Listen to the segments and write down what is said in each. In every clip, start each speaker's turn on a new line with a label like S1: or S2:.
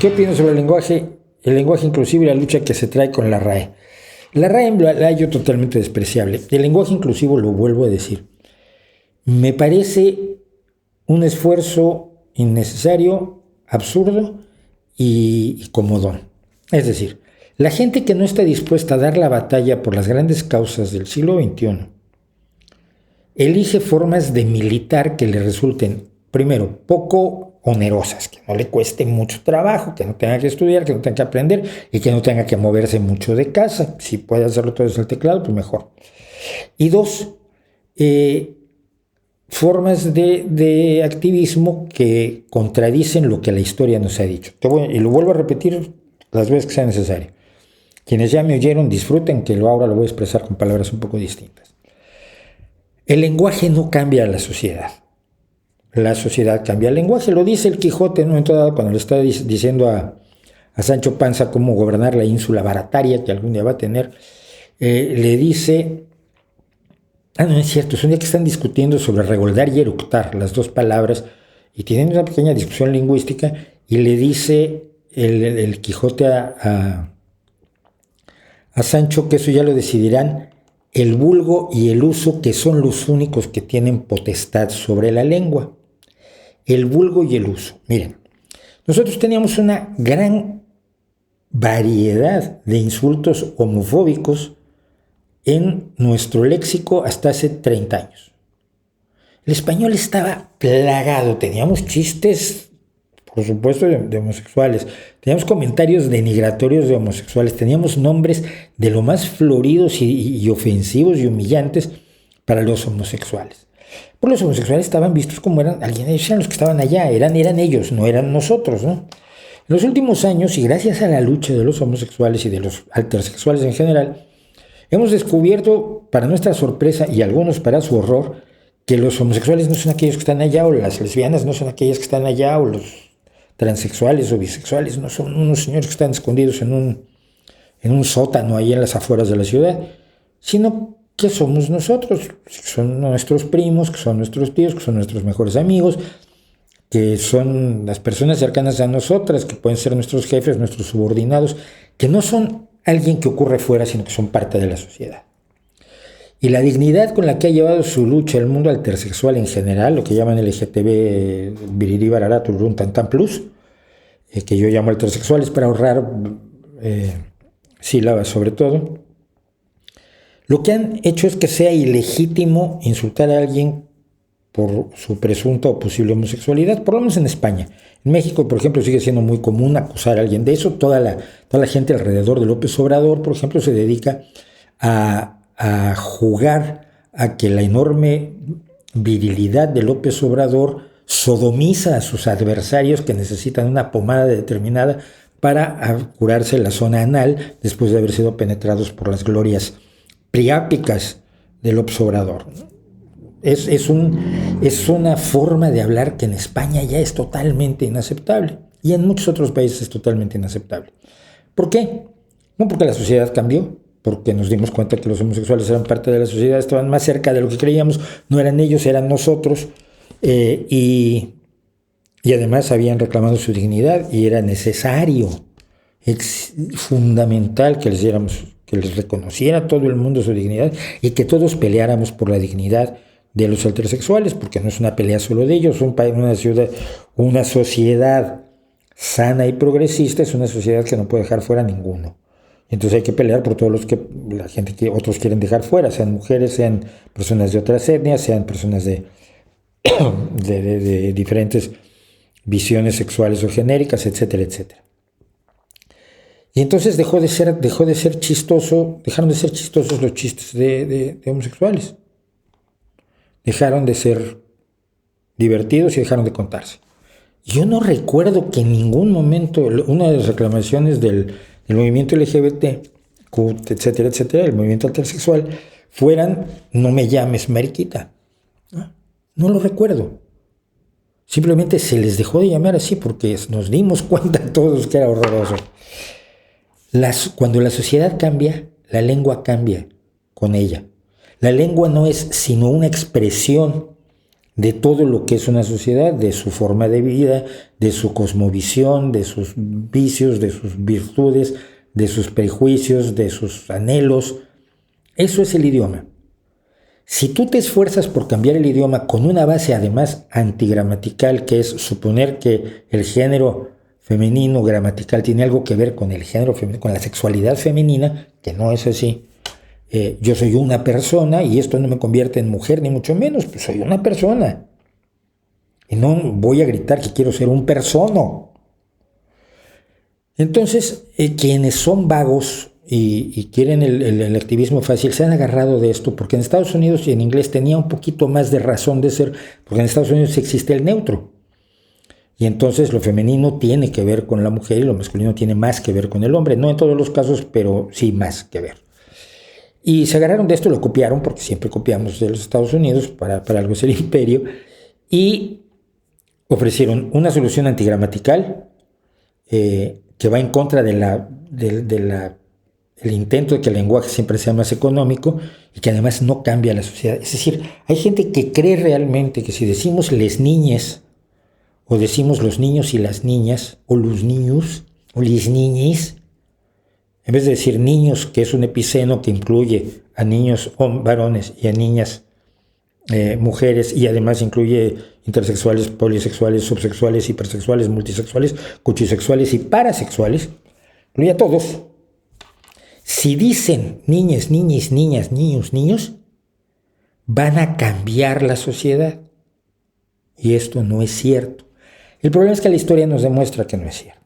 S1: ¿Qué opinas sobre el lenguaje inclusivo y la lucha que se trae con la RAE? La RAE la hallo totalmente despreciable. El lenguaje inclusivo, lo vuelvo a decir, me parece un esfuerzo innecesario, absurdo y comodón. Es decir, la gente que no está dispuesta a dar la batalla por las grandes causas del siglo XXI elige formas de militar que le resulten, primero, poco onerosas, que no le cueste mucho trabajo, que no tenga que estudiar, que no tenga que aprender y que no tenga que moverse mucho de casa. Si puede hacerlo todo desde el teclado, pues mejor. Y dos, formas de activismo que contradicen lo que la historia nos ha dicho. Y lo vuelvo a repetir las veces que sea necesario. Quienes ya me oyeron disfruten, que ahora lo voy a expresar con palabras un poco distintas. El lenguaje no cambia a la sociedad. La sociedad cambia el lenguaje. Lo dice el Quijote en un momento dado cuando le está diciendo a Sancho Panza cómo gobernar la ínsula barataria que algún día va a tener. Le dice... no es cierto. Es un día que están discutiendo sobre regoldar y eructar, las dos palabras, y tienen una pequeña discusión lingüística, y le dice el Quijote a Sancho que eso ya lo decidirán el vulgo y el uso, que son los únicos que tienen potestad sobre la lengua. El vulgo y el uso. Miren, nosotros teníamos una gran variedad de insultos homofóbicos en nuestro léxico hasta hace 30 años. El español estaba plagado, teníamos chistes, por supuesto, de homosexuales, teníamos comentarios denigratorios de homosexuales, teníamos nombres de lo más floridos y ofensivos y humillantes para los homosexuales. Porque los homosexuales estaban vistos como eran los que estaban allá, eran ellos, no eran nosotros, ¿no? En los últimos años, y gracias a la lucha de los homosexuales y de los heterosexuales en general, hemos descubierto, para nuestra sorpresa y algunos para su horror, que los homosexuales no son aquellos que están allá, o las lesbianas no son aquellas que están allá, o los transexuales o bisexuales no son unos señores que están escondidos en un sótano ahí en las afueras de la ciudad, sino que somos nosotros, que son nuestros primos, que son nuestros tíos, que son nuestros mejores amigos, que son las personas cercanas a nosotras, que pueden ser nuestros jefes, nuestros subordinados, que no son alguien que ocurre fuera, sino que son parte de la sociedad. Y la dignidad con la que ha llevado su lucha el mundo intersexual en general, lo que llaman LGTB, Biriri, Barará, Tururún, Tantan Plus, que yo llamo heterosexuales para ahorrar sílabas sobre todo, lo que han hecho es que sea ilegítimo insultar a alguien por su presunta o posible homosexualidad, por lo menos en España. En México, por ejemplo, sigue siendo muy común acusar a alguien de eso. Toda la gente alrededor de López Obrador, por ejemplo, se dedica a jugar a que la enorme virilidad de López Obrador sodomiza a sus adversarios que necesitan una pomada determinada para curarse la zona anal después de haber sido penetrados por las glorias priápicas de López Obrador. Es una forma de hablar que en España ya es totalmente inaceptable y en muchos otros países es totalmente inaceptable. ¿Por qué? No porque la sociedad cambió, porque nos dimos cuenta que los homosexuales eran parte de la sociedad, estaban más cerca de lo que creíamos, no eran ellos, eran nosotros, y además habían reclamado su dignidad y era necesario, es fundamental que les reconociera todo el mundo su dignidad y que todos peleáramos por la dignidad de los heterosexuales, porque no es una pelea solo de ellos, una sociedad sana y progresista es una sociedad que no puede dejar fuera a ninguno. Entonces hay que pelear por todos los que la gente que otros quieren dejar fuera, sean mujeres, sean personas de otras etnias, sean personas de diferentes visiones sexuales o genéricas, etcétera, etcétera. Y entonces dejaron de ser chistosos los chistes de homosexuales. Dejaron de ser divertidos y dejaron de contarse. Yo no recuerdo que en ningún momento una de las reclamaciones del movimiento LGBT, etcétera, etcétera, el movimiento intersexual, fueran no me llames mariquita. No lo recuerdo. Simplemente se les dejó de llamar así porque nos dimos cuenta todos que era horroroso. Cuando la sociedad cambia, la lengua cambia con ella. La lengua no es sino una expresión de todo lo que es una sociedad, de su forma de vida, de su cosmovisión, de sus vicios, de sus virtudes, de sus prejuicios, de sus anhelos. Eso es el idioma. Si tú te esfuerzas por cambiar el idioma con una base además antigramatical, que es suponer que el género femenino gramatical tiene algo que ver con el género femenino, con la sexualidad femenina, que no es así. Yo soy una persona y esto no me convierte en mujer ni mucho menos, pues soy una persona. Y no voy a gritar que quiero ser un persono. Entonces, quienes son vagos y quieren el activismo fácil se han agarrado de esto, porque en Estados Unidos y en inglés tenía un poquito más de razón de ser, porque en Estados Unidos existe el neutro. Y entonces lo femenino tiene que ver con la mujer y lo masculino tiene más que ver con el hombre. No en todos los casos, pero sí más que ver. Y se agarraron de esto, lo copiaron, porque siempre copiamos de los Estados Unidos, para algo es el imperio, y ofrecieron una solución antigramatical que va en contra del intento de que el lenguaje siempre sea más económico y que además no cambia la sociedad. Es decir, hay gente que cree realmente que si decimos les niñes, o decimos los niños y las niñas, o los niños, o les niñis, en vez de decir niños, que es un epiceno que incluye a niños varones y a niñas mujeres, y además incluye intersexuales, polisexuales, subsexuales, hipersexuales, multisexuales, cuchisexuales y parasexuales, incluye a todos. Si dicen niñas, niñis, niñas, niños, niños, van a cambiar la sociedad. Y esto no es cierto. El problema es que la historia nos demuestra que no es cierto.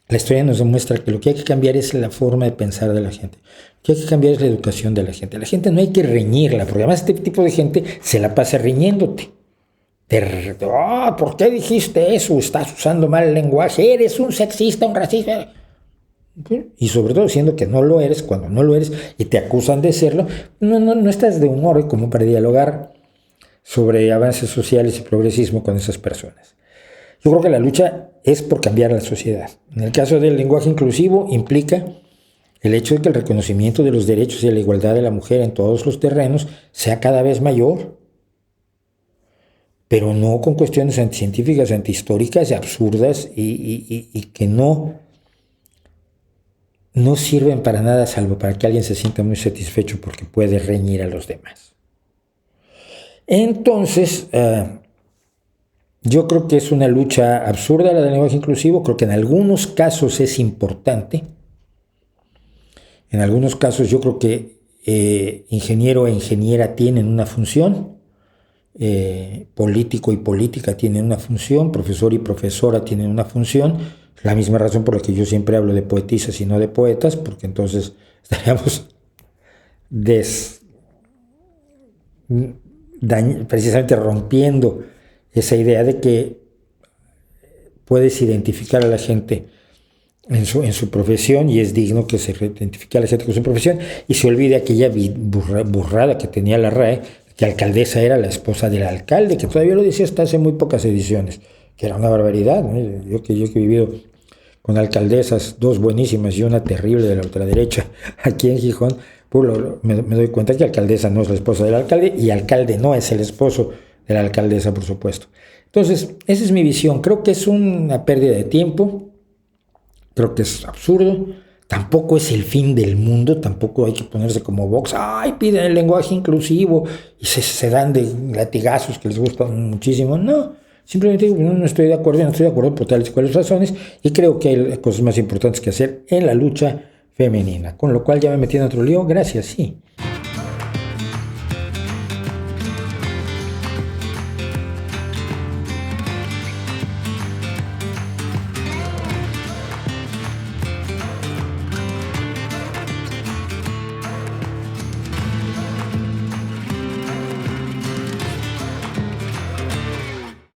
S1: La historia nos demuestra que lo que hay que cambiar es la forma de pensar de la gente. Lo que hay que cambiar es la educación de la gente. La gente no hay que reñirla, porque además este tipo de gente se la pasa riñéndote. ¿Por qué dijiste eso? Estás usando mal el lenguaje, eres un sexista, un racista. Y sobre todo diciendo que no lo eres, cuando no lo eres y te acusan de serlo, no estás de humor como para dialogar sobre avances sociales y progresismo con esas personas. Yo creo que la lucha es por cambiar la sociedad. En el caso del lenguaje inclusivo implica el hecho de que el reconocimiento de los derechos y de la igualdad de la mujer en todos los terrenos sea cada vez mayor, pero no con cuestiones anticientíficas, antihistóricas y absurdas y que no sirven para nada salvo para que alguien se sienta muy satisfecho porque puede reñir a los demás. Entonces, yo creo que es una lucha absurda la del lenguaje inclusivo. Creo que en algunos casos es importante. En algunos casos yo creo que ingeniero e ingeniera tienen una función, político y política tienen una función, profesor y profesora tienen una función. La misma razón por la que yo siempre hablo de poetisas y no de poetas, porque entonces estaríamos precisamente rompiendo esa idea de que puedes identificar a la gente en su profesión, y es digno que se identifique a la gente con su profesión, y se olvide aquella burrada que tenía la RAE, que alcaldesa era la esposa del alcalde, que todavía lo decía hasta hace muy pocas ediciones, que era una barbaridad, ¿no? Yo que he vivido con alcaldesas, dos buenísimas y una terrible de la ultraderecha aquí en Gijón, pues me doy cuenta que alcaldesa no es la esposa del alcalde y alcalde no es el esposo de la alcaldesa, por supuesto. Entonces, esa es mi visión. Creo que es una pérdida de tiempo, creo que es absurdo, tampoco es el fin del mundo, tampoco hay que ponerse como Vox, piden el lenguaje inclusivo y se dan de latigazos que les gustan muchísimo. No, simplemente digo, no estoy de acuerdo por tales y cuales razones, y creo que hay cosas más importantes que hacer en la lucha femenina. Con lo cual ya me metí en otro lío, gracias, sí.